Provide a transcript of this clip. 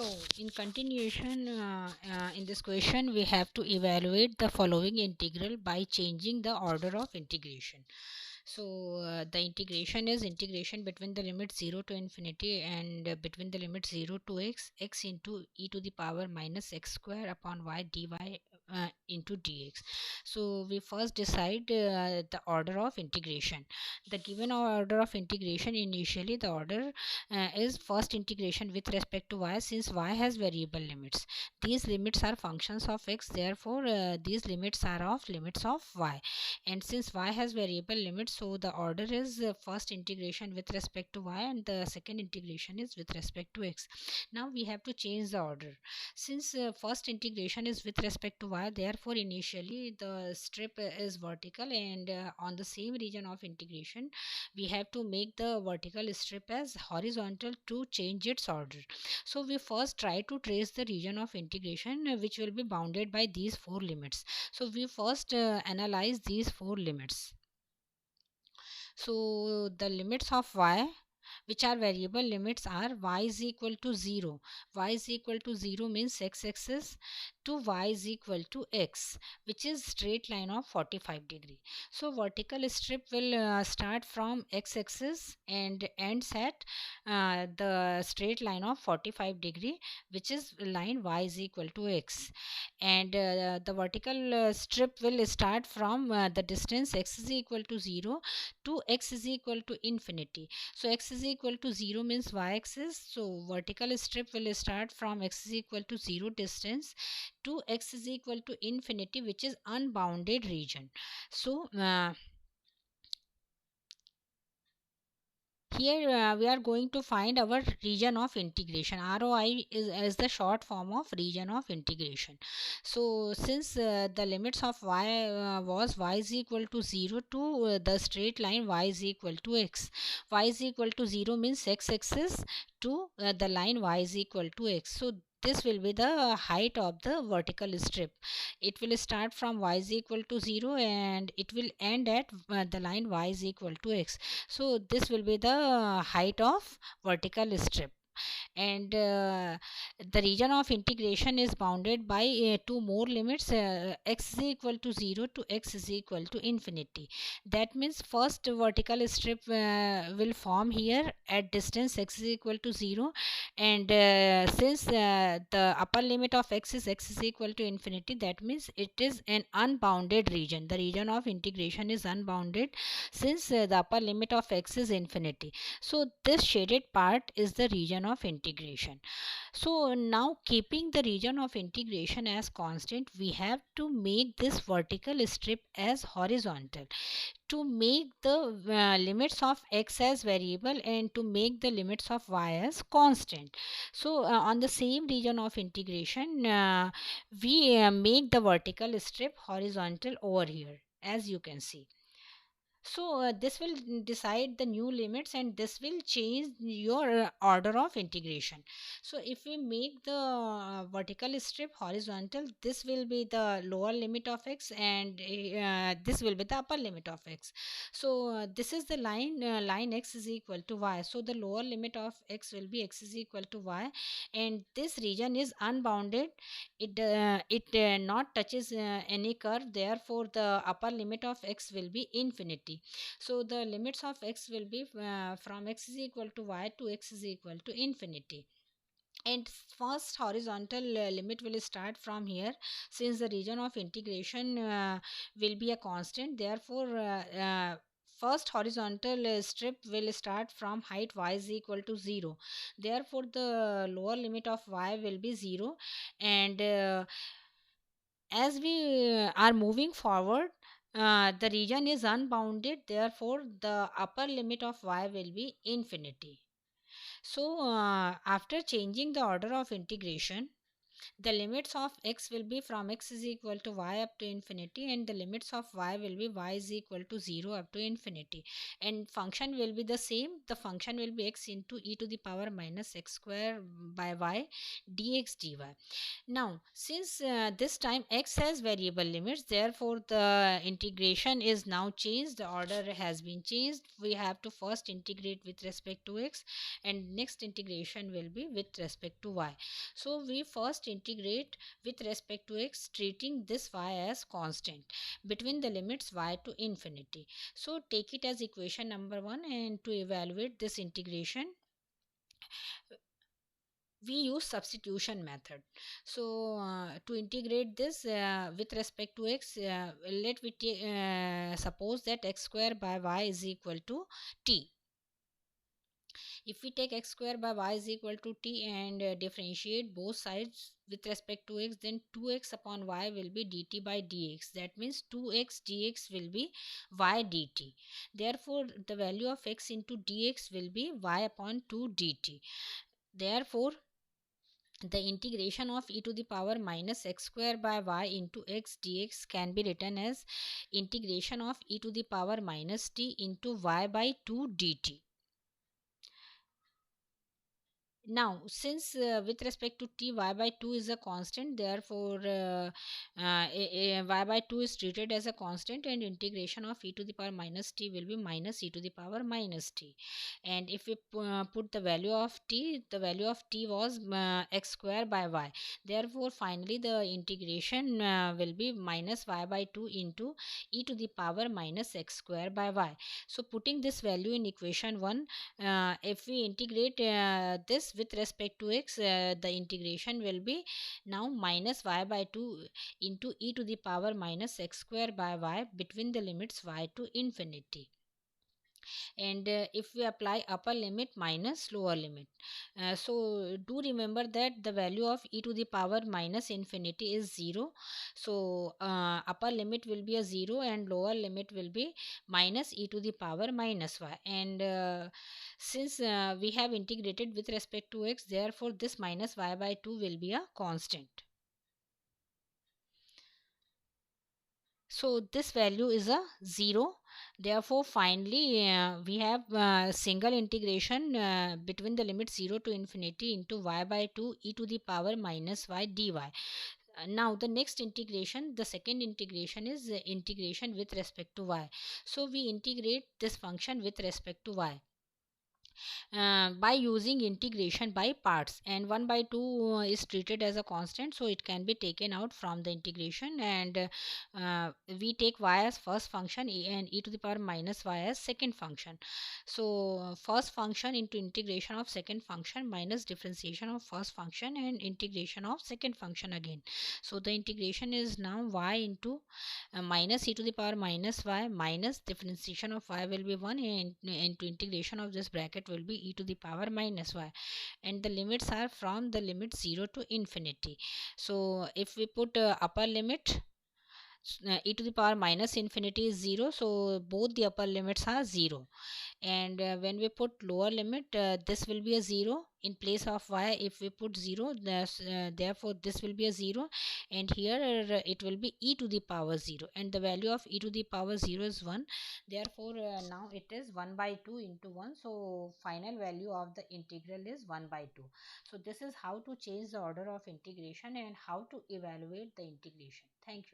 So, in continuation, in this question, we have to evaluate the following integral by changing the order of integration. So, the integration is integration between the limit 0 to infinity and between the limit 0 to x into e to the power minus x square upon y dy into dx. So, we first decide the order of integration. The given order of integration, initially the order is first integration with respect to y, since y has variable limits. These limits are functions of x, therefore these limits are of limits of y, and since y has variable limits, so the order is first integration with respect to y and the second integration is with respect to x. Now we have to change the order. Since first integration is with respect to y, therefore initially the strip is vertical, and on the same region of integration we have to make the vertical strip as horizontal to change its order. So we first try to trace the region of integration which will be bounded by these four limits. So we first analyze these four limits. So the limits of y, which are variable limits, are y is equal to 0. Y is equal to 0 means x-axis to y is equal to x, which is straight line of 45 degree. So vertical strip will start from x-axis and ends at the straight line of 45 degree, which is line y is equal to x. And the vertical strip will start from the distance x is equal to 0 to x is equal to infinity. So x is equal to 0 means y-axis. So vertical strip will start from x is equal to 0 distance to x is equal to infinity, which is unbounded region. So here we are going to find our region of integration. ROI is the short form of region of integration. So since the limits of y was y is equal to 0 to the straight line y is equal to x. Y is equal to 0 means x-axis to the line y is equal to x. So this will be the height of the vertical strip. It will start from y is equal to 0 and it will end at the line y is equal to x. So this will be the height of vertical strip. And the region of integration is bounded by two more limits, x is equal to 0 to x is equal to infinity. That means first vertical strip will form here at distance x is equal to 0, and since the upper limit of x is equal to infinity, that means it is an unbounded region. The region of integration is unbounded since the upper limit of x is infinity. So this shaded part is the region of integration. So now, keeping the region of integration as constant, we have to make this vertical strip as horizontal to make the limits of x as variable and to make the limits of y as constant. So on the same region of integration, we make the vertical strip horizontal over here, as you can see. So this will decide the new limits and this will change your order of integration. So if we make the vertical strip horizontal, this will be the lower limit of x and this will be the upper limit of x. So this is the line x is equal to y. So the lower limit of x will be x is equal to y, and this region is unbounded. It not touches any curve, therefore the upper limit of x will be infinity. So the limits of x will be from x is equal to y to x is equal to infinity. And first horizontal limit will start from here, since the region of integration will be a constant, therefore first horizontal strip will start from height y is equal to 0, therefore the lower limit of y will be 0. And as we are moving forward, the region is unbounded, therefore the upper limit of y will be infinity. So after changing the order of integration, The limits of x will be from x is equal to y up to infinity, and the limits of y will be y is equal to 0 up to infinity, and function will be the same. The function will be x into e to the power minus x square by y dx dy. Now, since this time x has variable limits, therefore the integration is now changed. The order has been changed. We have to first integrate with respect to x, and next integration will be with respect to y. So we first integrate with respect to x, treating this y as constant between the limits y to infinity. So take it as equation number 1, and to evaluate this integration we use substitution method. So to integrate this with respect to x, let we suppose that x square by y is equal to t. If we take x square by y is equal to t and differentiate both sides with respect to x, then 2x upon y will be dt by dx. That means 2x dx will be y dt. Therefore the value of x into dx will be y upon 2 dt. Therefore the integration of e to the power minus x square by y into x dx can be written as integration of e to the power minus t into y by 2 dt. Now, since with respect to t, y by 2 is a constant, therefore y by 2 is treated as a constant, and integration of e to the power minus t will be minus e to the power minus t. And if we put the value of t, the value of t was x square by y. Therefore, finally the integration will be minus y by 2 into e to the power minus x square by y. So, putting this value in equation 1, if we integrate this with respect to x, the integration will be now minus y by 2 into e to the power minus x square by y between the limits y to infinity. And if we apply upper limit minus lower limit, so do remember that the value of e to the power minus infinity is 0. So upper limit will be a 0 and lower limit will be minus e to the power minus y. And since we have integrated with respect to x, therefore this minus y by 2 will be a constant. So this value is a 0. Therefore, finally, we have single integration between the limit 0 to infinity into y by 2 e to the power minus y dy. Now, the next integration, the second integration is integration with respect to y. So, we integrate this function with respect to y by using integration by parts, and 1 by 2 is treated as a constant, so it can be taken out from the integration, and we take y as first function and e to the power minus y as second function. So first function into integration of second function minus differentiation of first function and integration of second function again. So the integration is now y into minus e to the power minus y minus differentiation of y will be 1, and into integration of this bracket will be e to the power minus y, and the limits are from the limit 0 to infinity. So if we put upper limit, e to the power minus infinity is 0, so both the upper limits are 0. And when we put lower limit, this will be a 0 in place of y. If we put 0, therefore this will be a 0, and here it will be e to the power 0, and the value of e to the power 0 is 1. Therefore now it is 1 by 2 into 1, so final value of the integral is 1 by 2. So this is how to change the order of integration and how to evaluate the integration. Thank you.